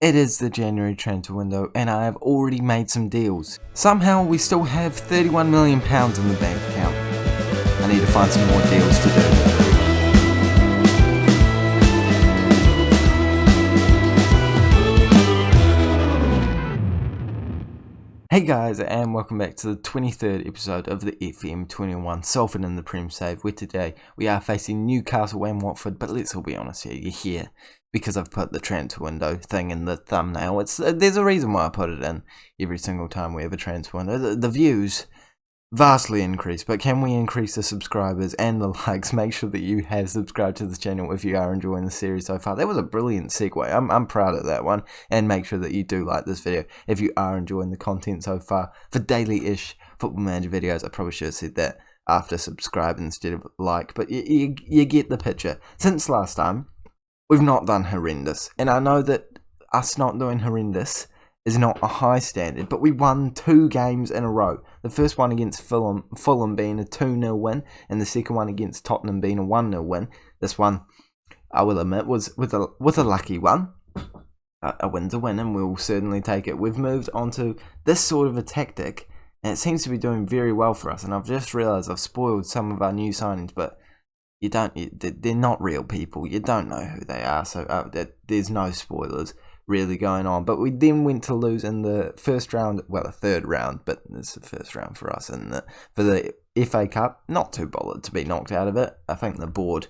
It is the January transfer window and I have already made some deals. Somehow we still have £31 million in the bank account. I need to find some more deals to do. Hey guys, and welcome back to the 23rd episode of the FM21 Salford in the PREM Save, where today we are facing Newcastle and Watford, but let's all be honest here, you're here because I've put the transfer window thing in the thumbnail. There's a reason why I put it in every single time we have a transfer window. The views vastly increase, but can we increase the subscribers and the likes? Make sure that you have subscribed to the channel if you are enjoying the series so far. That was a brilliant segue. I'm proud of that one. And make sure that you do like this video if you are enjoying the content so far. For daily-ish Football Manager videos, I probably should have said that after subscribe instead of like, but you get the picture. Since last time, we've not done horrendous, and I know that us not doing horrendous is not a high standard, but we won 2 games in a row. The first one against Fulham being a 2-0 win, and the second one against Tottenham being a 1-0 win. This one, I will admit, was with a lucky one. A win's a win, and we'll certainly take it. We've moved on to this sort of a tactic, and it seems to be doing very well for us. And I've just realised I've spoiled some of our new signings, but they're not real people. You don't know who they are, so there's no spoilers really going on. But we then went to lose in the first round, well, the third round, but it's the first round for us for the FA Cup. Not too bothered to be knocked out of it. I think the board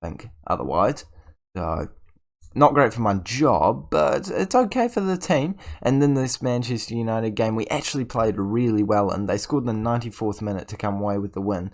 think otherwise. So not great for my job, but it's okay for the team. And then this Manchester United game, we actually played really well, and they scored in the 94th minute to come away with the win.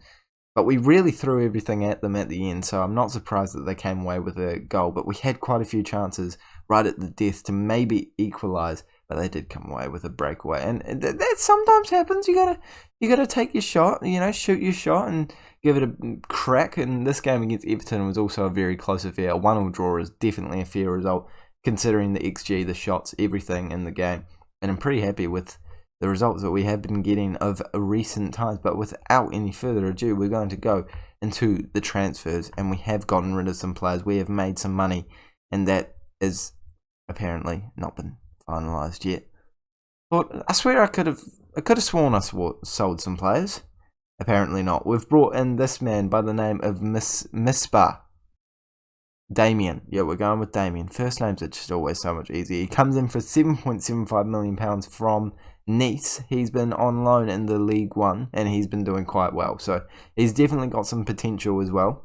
But we really threw everything at them at the end, so I'm not surprised that they came away with a goal. But we had quite a few chances right at the death to maybe equalise, but they did come away with a breakaway. And that sometimes happens. You gotta take your shot, shoot your shot and give it a crack. And this game against Everton was also a very close affair. A 1-1 draw is definitely a fair result, considering the XG, the shots, everything in the game. And I'm pretty happy with the results that we have been getting of recent times. But without any further ado, we're going to go into the transfers, and we have gotten rid of some players. We have made some money, and that is apparently not been finalised yet. But I swear I could have sworn I sold some players. Apparently not. We've brought in this man by the name of Misbah. Damien. Yeah, we're going with Damien. First names are just always so much easier. He comes in for £7.75 million from Nice. He's been on loan in the League One, and he's been doing quite well. So he's definitely got some potential as well.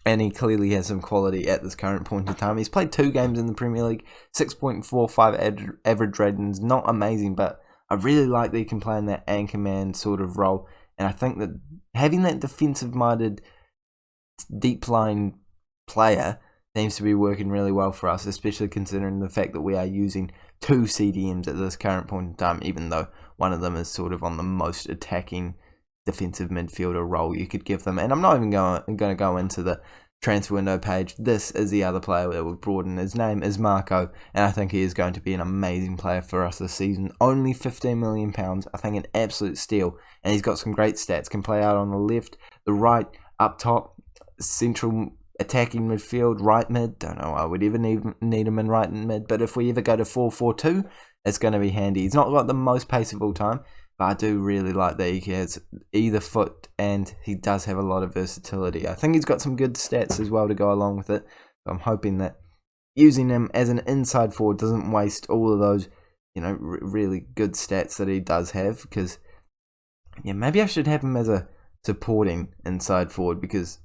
And he clearly has some quality at this current point in time. He's played 2 games in the Premier League, 6.45 average ratings. Not amazing, but I really like that he can play in that anchor man sort of role. And I think that having that defensive-minded, deep-line player seems to be working really well for us, especially considering the fact that we are using 2 CDMs at this current point in time, even though one of them is sort of on the most attacking defensive midfielder role you could give them. And I'm not even going to go into the transfer window page. This is the other player that we've brought in. His name is Marco, and I think he is going to be an amazing player for us this season. Only £15 million, I think an absolute steal, and he's got some great stats. Can play out on the left, the right, up top, central attacking midfield, right mid. Don't know why we'd ever need him in right mid, but if we ever go to 4-4-2, it's going to be handy. He's not got the most pace of all time, but I do really like that he has either foot, and he does have a lot of versatility. I think he's got some good stats as well to go along with it. So I'm hoping that using him as an inside forward doesn't waste all of those, really good stats that he does have. Because, maybe I should have him as a supporting inside forward, because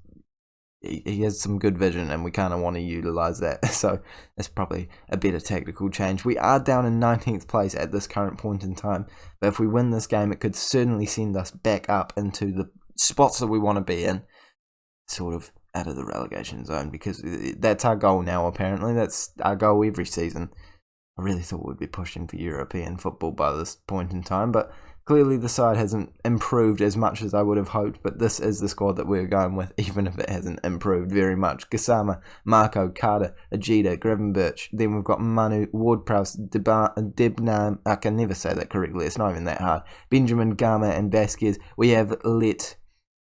he has some good vision, and we kind of want to utilise that. So that's probably a better tactical change. We are down in 19th place at this current point in time, but if we win this game, it could certainly send us back up into the spots that we want to be in, sort of out of the relegation zone, because that's our goal now, apparently. That's our goal every season. I really thought we'd be pushing for European football by this point in time, but clearly the side hasn't improved as much as I would have hoped, but this is the squad that we're going with, even if it hasn't improved very much. Gassama, Marco, Carter, Ajita, Gravenberch. Then we've got Manu, Ward-Prowse, Debnam. I can never say that correctly, it's not even that hard. Benjamin, Gama, and Vasquez. We have Let,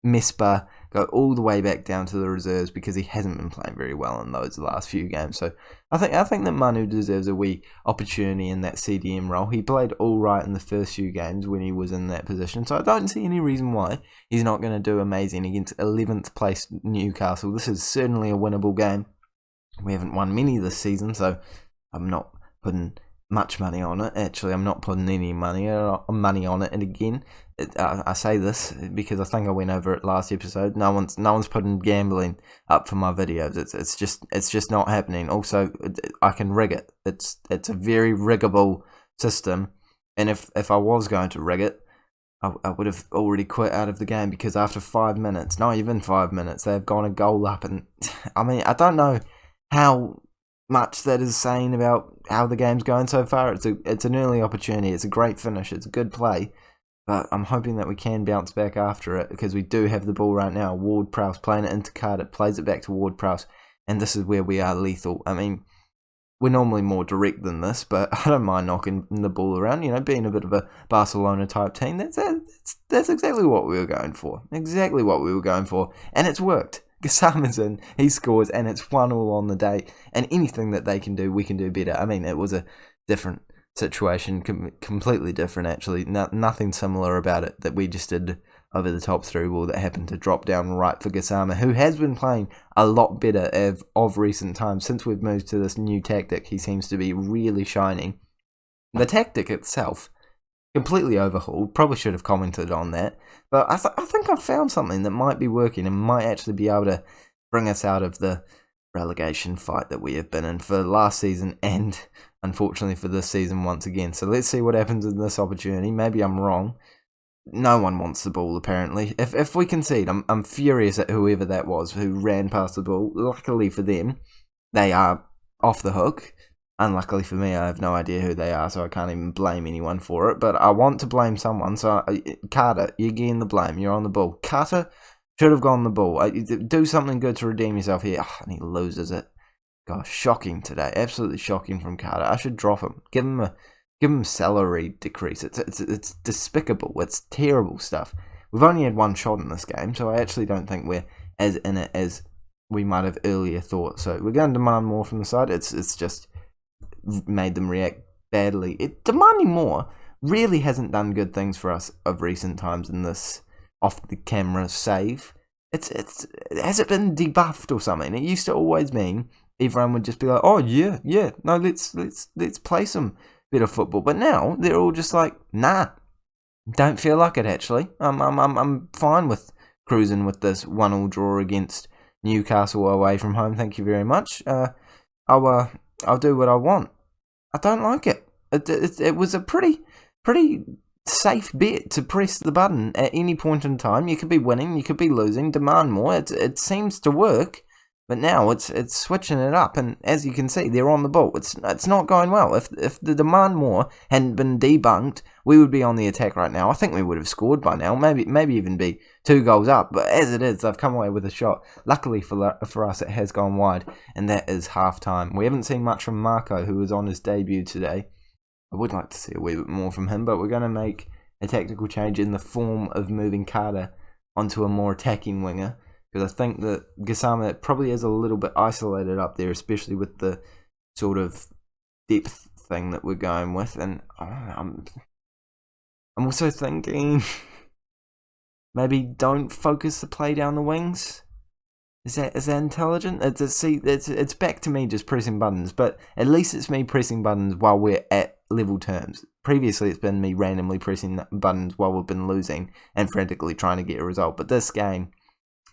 Mespa, go all the way back down to the reserves because he hasn't been playing very well in those last few games. So I think that Manu deserves a wee opportunity in that CDM role. He played all right in the first few games when he was in that position, so I don't see any reason why he's not going to do amazing against 11th place Newcastle. This is certainly a winnable game. We haven't won many this season, so I'm not putting much money on it. Actually, I'm not putting any money on it. And again, I say this because I think I went over it last episode. No one's putting gambling up for my videos. It's just not happening. Also, I can rig it. It's a very riggable system. And if I was going to rig it, I would have already quit out of the game because after 5 minutes, not even 5 minutes, they've gone a goal up. And I mean, I don't know how much that is saying about how the game's going so far. It's an early opportunity. It's a great finish. It's a good play. But I'm hoping that we can bounce back after it because we do have the ball right now. Ward-Prowse playing it into Carter, plays it back to Ward-Prowse, and this is where we are lethal. I mean, we're normally more direct than this, but I don't mind knocking the ball around, being a bit of a Barcelona-type team. That's exactly what we were going for. Exactly what we were going for, and it's worked. Gassama's in, he scores, and it's 1-1 on the day, and anything that they can do, we can do better. I mean, it was a different situation, completely different actually, nothing similar about it that we just did over the top through ball that happened to drop down right for Gassama, who has been playing a lot better of recent times. Since we've moved to this new tactic, he seems to be really shining. The tactic itself, completely overhauled. Probably should have commented on that. But I think I've found something that might be working and might actually be able to bring us out of the relegation fight that we have been in for last season and unfortunately for this season once again. So let's see what happens in this opportunity. Maybe I'm wrong. No one wants the ball apparently. If we concede, I'm furious at whoever that was who ran past the ball. Luckily for them, they are off the hook. Unluckily for me, I have no idea who they are, so I can't even blame anyone for it. But I want to blame someone. So, Carter, you're getting the blame. You're on the ball. Carter should have gone the ball. Do something good to redeem yourself here. Oh, and he loses it. Gosh, shocking today. Absolutely shocking from Carter. I should drop him. Give him salary decrease. It's despicable. It's terrible stuff. We've only had one shot in this game, so I actually don't think we're as in it as we might have earlier thought. So we're going to demand more from the side. It's just made them react badly. Demanding more really hasn't done good things for us of recent times in this off the camera save. Has it been debuffed or something? It used to always mean everyone would just be like, oh yeah, no, let's play some bit of football. But now they're all just like, nah, don't feel like it actually. I'm fine with cruising with this 1-1 draw against Newcastle away from home. Thank you very much. I'll do what I want. I don't like it. It was a pretty safe bet to press the button at any point in time. You could be winning, you could be losing. Demand more. It seems to work, but now it's switching it up. And as you can see, they're on the ball. It's not going well. If the demand more hadn't been debunked, we would be on the attack right now. I think we would have scored by now. Maybe even be 2 goals up. But as it is, they've come away with a shot. Luckily for us, it has gone wide, and that is half time. We haven't seen much from Marco, who was on his debut today. I would like to see a wee bit more from him, but we're going to make a tactical change in the form of moving Carter onto a more attacking winger, because I think that Gassama probably is a little bit isolated up there, especially with the sort of depth thing that we're going with. And I'm also thinking maybe don't focus the play down the wings. Is that intelligent? It's back to me just pressing buttons, but at least it's me pressing buttons while we're at level terms. Previously, it's been me randomly pressing buttons while we've been losing and frantically trying to get a result. But this game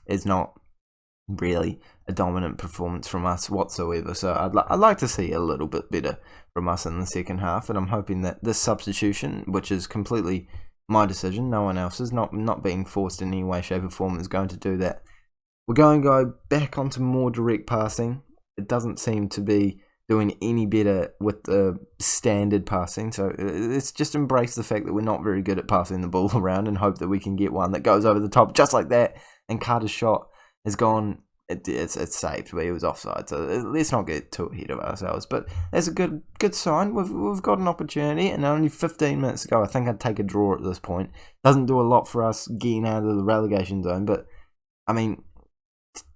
is not really a dominant performance from us whatsoever. So I'd like to see a little bit better from us in the second half, and I'm hoping that this substitution, which is completely my decision, no one else's, not being forced in any way, shape or form, is going to do that. We're going to go back onto more direct passing. It doesn't seem to be doing any better with the standard passing. So let's just embrace the fact that we're not very good at passing the ball around and hope that we can get one that goes over the top just like that. And Carter's shot has gone, it's saved, but he was offside. So let's not get too ahead of ourselves. But that's a good sign. We've got an opportunity, and only 15 minutes ago, I think I'd take a draw at this point. Doesn't do a lot for us getting out of the relegation zone, but I mean,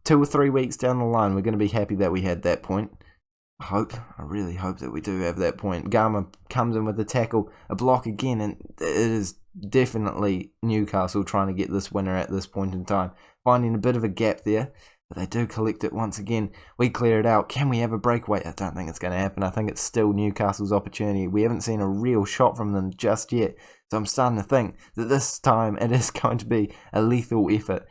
2 or 3 weeks down the line, we're going to be happy that we had that point. I really hope that we do have that point. Garma comes in with a tackle, a block again, and it is definitely Newcastle trying to get this winner at this point in time. Finding a bit of a gap there, but they do collect it once again. We clear it out. Can we have a breakaway? I don't think it's going to happen. I think it's still Newcastle's opportunity. We haven't seen a real shot from them just yet, so I'm starting to think that this time it is going to be a lethal effort.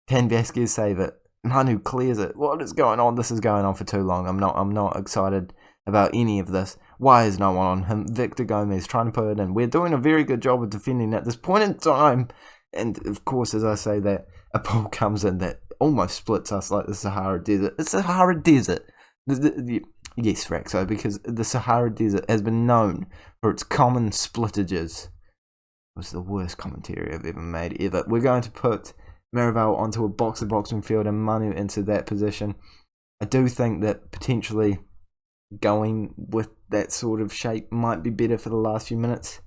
Can Vasquez save it? Manu clears it. What is going on? This is going on for too long. I'm not excited about any of this. Why is no one on him? Victor Gomez trying to put it in. We're doing a very good job of defending at this point in time. And of course, as I say that, a ball comes in that almost splits us like the Sahara Desert. The Sahara Desert. Yes, Fraxo, because the Sahara Desert has been known for its common splittages. It was the worst commentary I've ever made ever. We're going to put Merivale onto a box-to-box midfield and Manu into that position. I do think that potentially going with that sort of shape might be better for the last few minutes.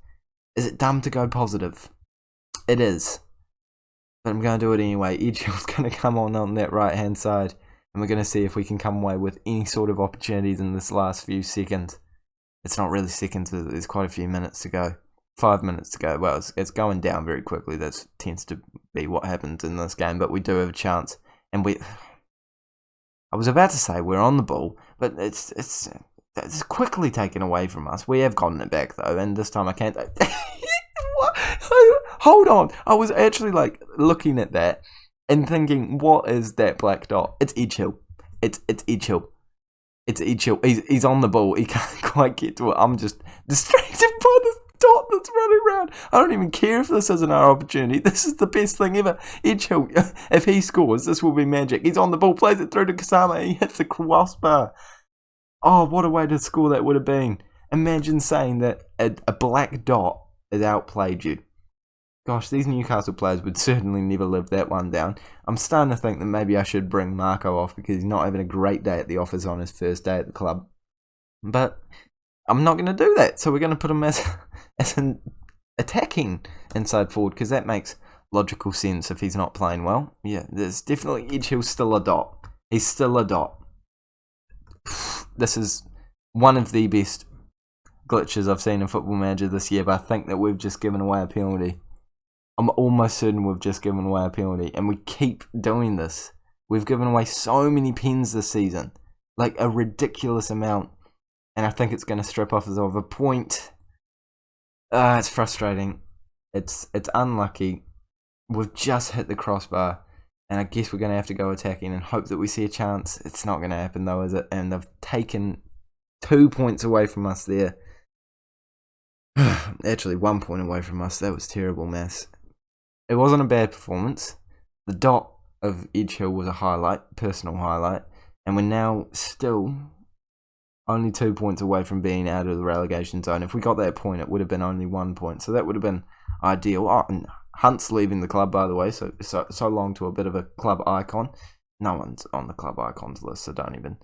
Is it dumb to go positive? It is. But I'm going to do it anyway. Edgehill's going to come on that right-hand side, and we're going to see if we can come away with any sort of opportunities in this last few seconds. It's not really seconds, there's quite a few minutes to go. 5 minutes to go. Well, it's going down very quickly. That tends to be what happens in this game, but we do have a chance. And I was about to say we're on the ball, but it's quickly taken away from us. We have gotten it back though, and this time I can't. What? Hold on. I was actually looking at that and thinking, what is that black dot? It's Edgehill. It's Edgehill. It's Edgehill. He's on the ball. He can't quite get to it. I'm just distracted by this dot that's running around. I don't even care if this isn't our opportunity. This is the best thing ever. Edgehill, if he scores, this will be magic. He's on the ball, plays it through to Kasama. He hits the crossbar. Oh, what a way to score that would have been. Imagine saying that a black dot has outplayed you. Gosh, these Newcastle players would certainly never live that one down. I'm starting to think that maybe I should bring Marco off because he's not having a great day at the office on his first day at the club. But I'm not going to do that. So we're going to put him as an attacking inside forward because that makes logical sense if he's not playing well. Yeah, there's definitely Edgehill's still a dot. He's still a dot. This is one of the best glitches I've seen in Football Manager this year, but I think that we've just given away a penalty. I'm almost certain we've just given away a penalty, and we keep doing this. We've given away so many pens this season, like a ridiculous amount, and I think it's going to strip off us of a point. It's frustrating. It's unlucky. We've just hit the crossbar, and I guess we're going to have to go attacking and hope that we see a chance. It's not going to happen though, is it? And they've taken 2 points away from us there. Actually, 1 point away from us. That was terrible, Mass. It wasn't a bad performance. The dot of Edgehill was a highlight, personal highlight, and we're now still only 2 points away from being out of the relegation zone. If we got that point, it would have been only 1 point, so that would have been ideal. Oh, and Hunt's leaving the club, by the way, so long to a bit of a club icon. No one's on the club icons list, so don't even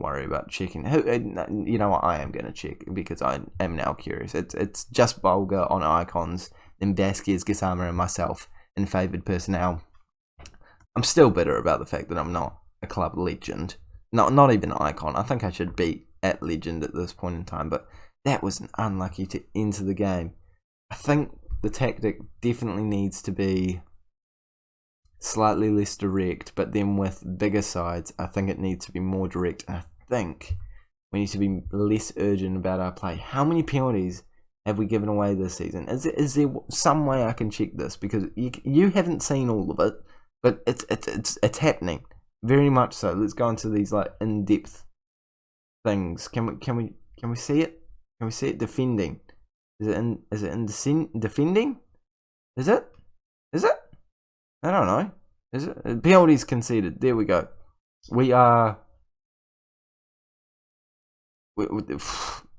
worry about checking. You know what? I am going to check because I am now curious. It's just Bulga on icons, then Vasquez, Gisama, and myself in favoured personnel. I'm still bitter about the fact that I'm not a club legend. Not even icon. I think I should be at legend at this point in time, but that was unlucky to enter the game. I think the tactic definitely needs to be slightly less direct, but then with bigger sides, I think it needs to be more direct. And I think we need to be less urgent about our play. How many penalties have we given away this season? Is there some way I can check this? Because you haven't seen all of it, but it's happening very much so. Let's go into these in-depth things. Can we see it? Can we see it defending? Is it in defending? Is it? I don't know. Is it? Penalties conceded. There we go. We are...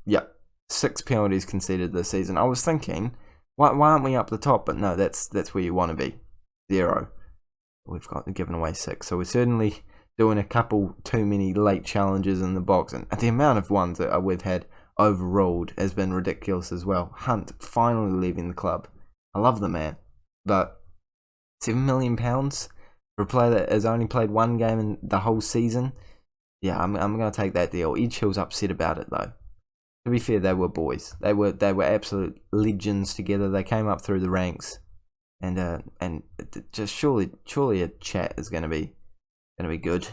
yeah. 6 penalties conceded this season. I was thinking, why aren't we up the top? But no, that's where you want to be. 0. We've given away 6. So we're certainly doing a couple too many late challenges in the box. And the amount of ones that we've had overruled has been ridiculous as well. Hunt finally leaving the club. I love the man. But £7 million For a player that has only played one game in the whole season, yeah, I'm going to take that deal. Edgehill's upset about it though. To be fair, they were boys. They were absolute legends together. They came up through the ranks, and just surely a chat is going to be good.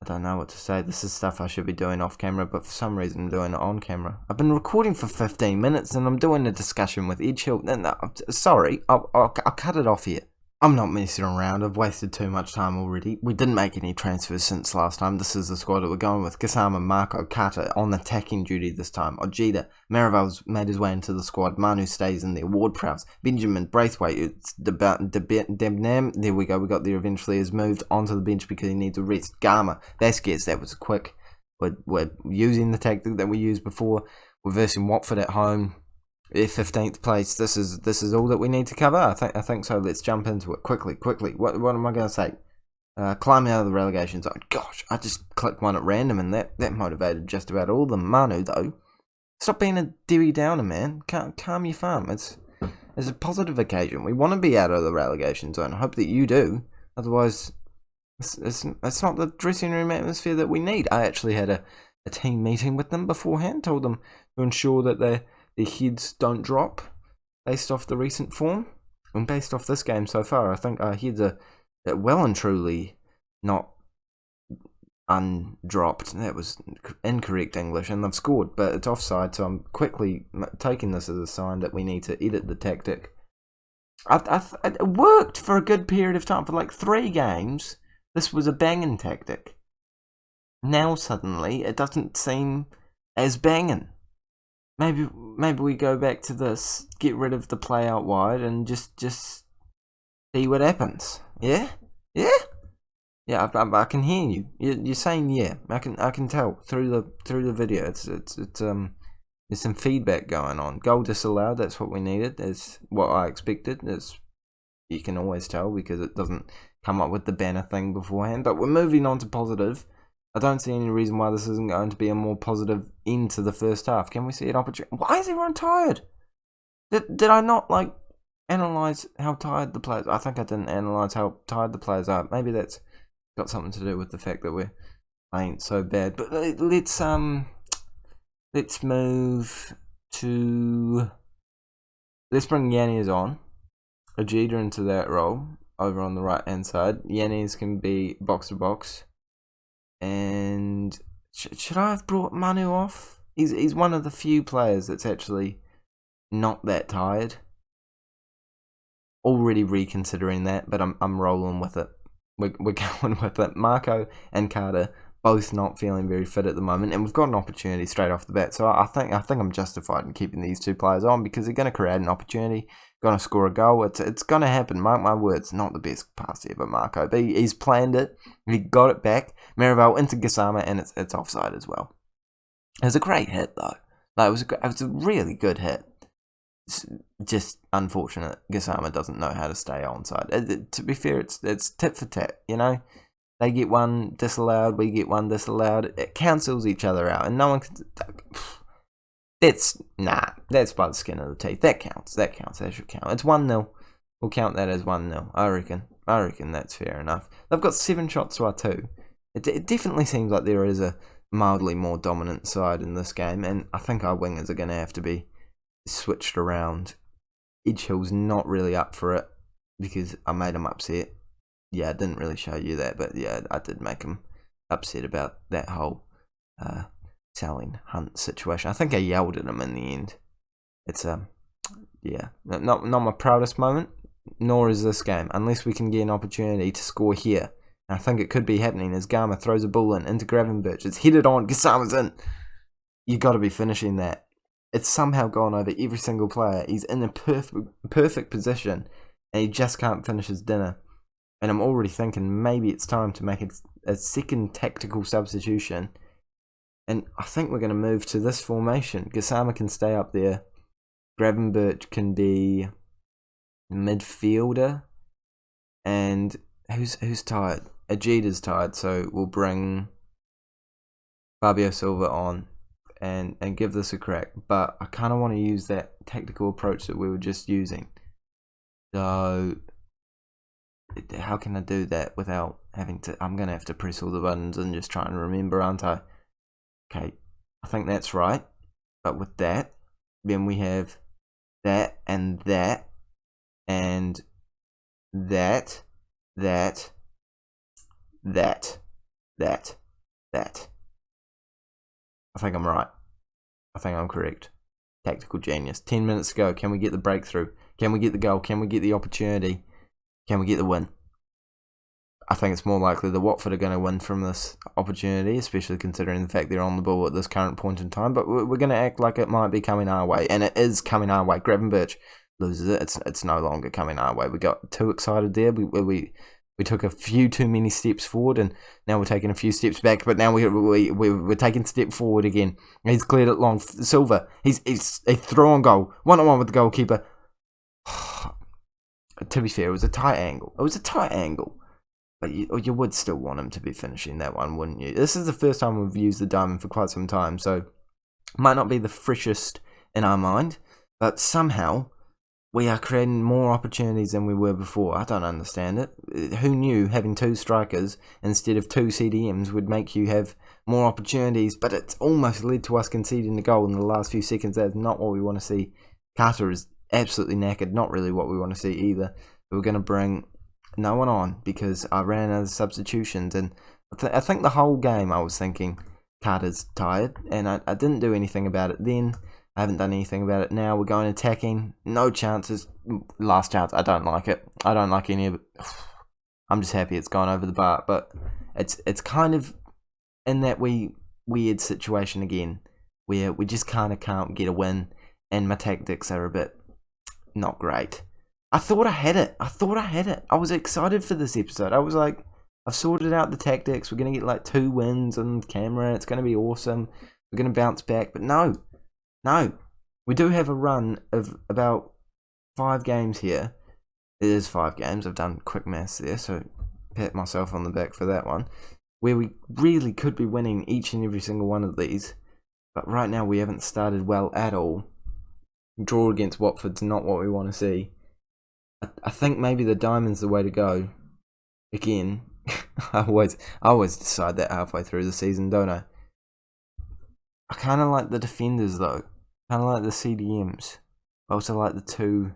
I don't know what to say. This is stuff I should be doing off camera, but for some reason I'm doing it on camera. I've been recording for 15 minutes and I'm doing a discussion with Edgehill. No, sorry, I'll cut it off here. I'm not messing around. I've wasted too much time already. We didn't make any transfers since last time. This is the squad that we're going with. Gassama, Marco, Carter on attacking duty this time. Ojeda, Marival's made his way into the squad. Manu stays in there. Ward-Prowse, Benjamin, Braithwaite, it's Debnam. There we go. We got there eventually. Has moved onto the bench because he needs a rest. Garma, Vasquez, that was quick. We're using the tactic that we used before. We're versing Watford at home. 15th place. This is all that we need to cover. I think so. Let's jump into it quickly. What am I going to say? Climbing out of the relegation zone. Gosh, I just clicked one at random, and that motivated just about all of them. Manu though, stop being a Debbie Downer, man. Calm your farm. It's a positive occasion. We want to be out of the relegation zone. I hope that you do. Otherwise, it's not the dressing room atmosphere that we need. I actually had a team meeting with them beforehand. Told them to ensure that their heads don't drop based off the recent form and based off this game so far. I think our heads are well and truly not undropped. That was incorrect English, and they've scored, but it's offside, so I'm quickly taking this as a sign that we need to edit the tactic. It worked for a good period of time. For like 3 games, this was a banging tactic. Now suddenly, it doesn't seem as banging. Maybe we go back to this, get rid of the play out wide, and just see what happens. Yeah. I can hear you. You're saying yeah. I can tell through the video. It's there's some feedback going on. Goal disallowed. That's what we needed. That's what I expected. You can always tell because it doesn't come up with the banner thing beforehand. But we're moving on to positive. I don't see any reason why this isn't going to be a more positive end to the first half. Can we see an opportunity? Why is everyone tired? Did I not analyse how tired the players? I think I didn't analyse how tired the players are. Maybe that's got something to do with the fact that we're playing so bad. But let's move to. Let's bring Yanez on. Ojeda into that role over on the right hand side. Yanez can be box to box. And should I have brought Manu off? He's one of the few players that's actually not that tired. Already reconsidering that, but I'm rolling with it. We're going with it. Marco and Carter both not feeling very fit at the moment, and we've got an opportunity straight off the bat. So I think I'm justified in keeping these 2 players on because they're going to create an opportunity, going to score a goal. It's going to happen. Mark my words. Not the best pass ever, Marco, but he's planned it. He got it back. Marival into Gassama, and it's offside as well. It was a great hit though. It was a really good hit. It's just unfortunate Gassama doesn't know how to stay onside. To be fair, it's tit for tat, you know. They get one disallowed, we get one disallowed. It cancels each other out, and no one can. That's by the skin of the teeth. That counts. That should count. It's 1-0. We'll count that as 1-0. I reckon that's fair enough. They've got 7 shots to our 2. It definitely seems like there is a mildly more dominant side in this game, and I think our wingers are going to have to be switched around. Edgehill's not really up for it because I made him upset. Yeah, I didn't really show you that, but yeah, I did make him upset about that whole selling Hunt situation. I think I yelled at him in the end. It's yeah, not my proudest moment, nor is this game, unless we can get an opportunity to score here. And I think it could be happening as Garma throws a ball into Gravenberch. It's headed on, Gassama's in. You got to be finishing that. It's somehow gone over every single player. He's in a perfect position, and he just can't finish his dinner. And I'm already thinking maybe it's time to make a second tactical substitution. And I think we're going to move to this formation. Gassama can stay up there. Gravenberch can be midfielder. And who's tired? Ajeda's tired, so we'll bring Fabio Silva on and give this a crack. But I kind of want to use that tactical approach that we were just using. So How can I do that without having to... I'm going to have to press all the buttons and just try and remember, aren't I? Okay, I think that's right. But with that, then we have that and that and that, that. I think I'm right. I think I'm correct. Tactical genius. 10 minutes to go. Can we get the breakthrough? Can we get the goal? Can we get the opportunity? Can we get the win? I think it's more likely that Watford are going to win from this opportunity, especially considering the fact they're on the ball at this current point in time. But we're going to act like it might be coming our way, and it is coming our way. Gravenberch loses it. It's no longer coming our way. We got too excited there. We took a few too many steps forward, and now we're taking a few steps back. But now we're taking a step forward again. He's cleared it long. Silva. He's throw on goal. 1-on-1 with the goalkeeper. To be fair, it was a tight angle. But you would still want him to be finishing that one, wouldn't you? This is the first time we've used the diamond for quite some time, so might not be the freshest in our mind, but somehow we are creating more opportunities than we were before. I don't understand it. Who knew having 2 strikers instead of 2 CDMs would make you have more opportunities, but it's almost led to us conceding the goal in the last few seconds. That's not what we want to see. Carter is absolutely knackered, not really what we want to see either. We're going to bring no one on because I ran out of substitutions, and I think the whole game I was thinking Carter's tired, and I didn't do anything about it then. I haven't done anything about it now. We're going attacking, no chances. Last chance. I don't like it. I don't like any of it. I'm just happy it's gone over the bar, but it's kind of in that weird situation again where we just kind of can't get a win, and my tactics are a bit not great. I thought I had it. I was excited for this episode. I was like, I've sorted out the tactics. We're going to get like 2 wins on camera. It's going to be awesome. We're going to bounce back. But no. We do have a run of about 5 games here. It is 5 games. I've done quick maths there, so pat myself on the back for that one. Where we really could be winning each and every single one of these. But right now we haven't started well at all. Draw against Watford's not what we want to see. I think maybe the diamond's the way to go. Again, I always decide that halfway through the season, don't I? I kind of like the defenders though. Kind of like the CDMs. I also like the 2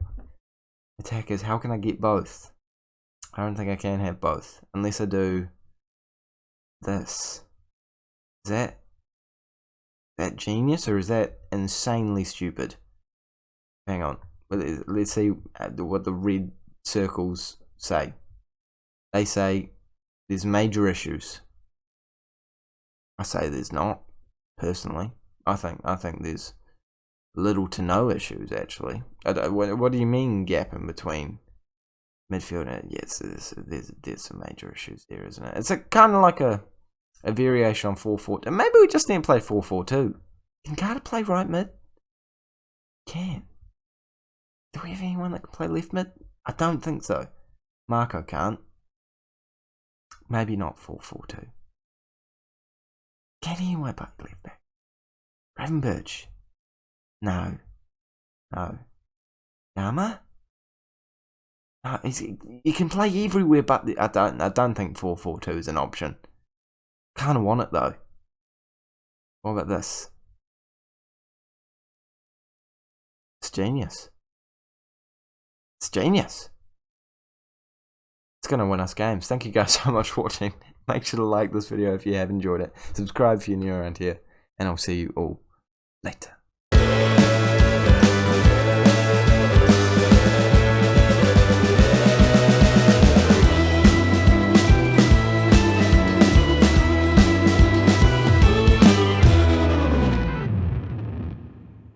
attackers. How can I get both? I don't think I can have both unless I do this. Is that genius or is that insanely stupid? Hang on. Let's see what the red circles say. They say there's major issues. I say there's not. Personally, I think there's little to no issues actually. What do you mean gap in between midfield? Yes, there's some major issues there, isn't it? It's kind of like a variation on 4-4. Maybe we just need to play 4-4-2. Can Carter play right mid? Can. Do we have anyone that can play left mid? I don't think so. Marco can't. Maybe not 4-4-2. Can anyone play left back? Gravenberch? No. Yama? No, you can play everywhere, but I don't think 4-4-2 is an option. Kind of want it though. What about this? It's genius. It's genius. It's going to win us games. Thank you guys so much for watching. Make sure to like this video if you have enjoyed it. Subscribe if you're new around here. And I'll see you all later.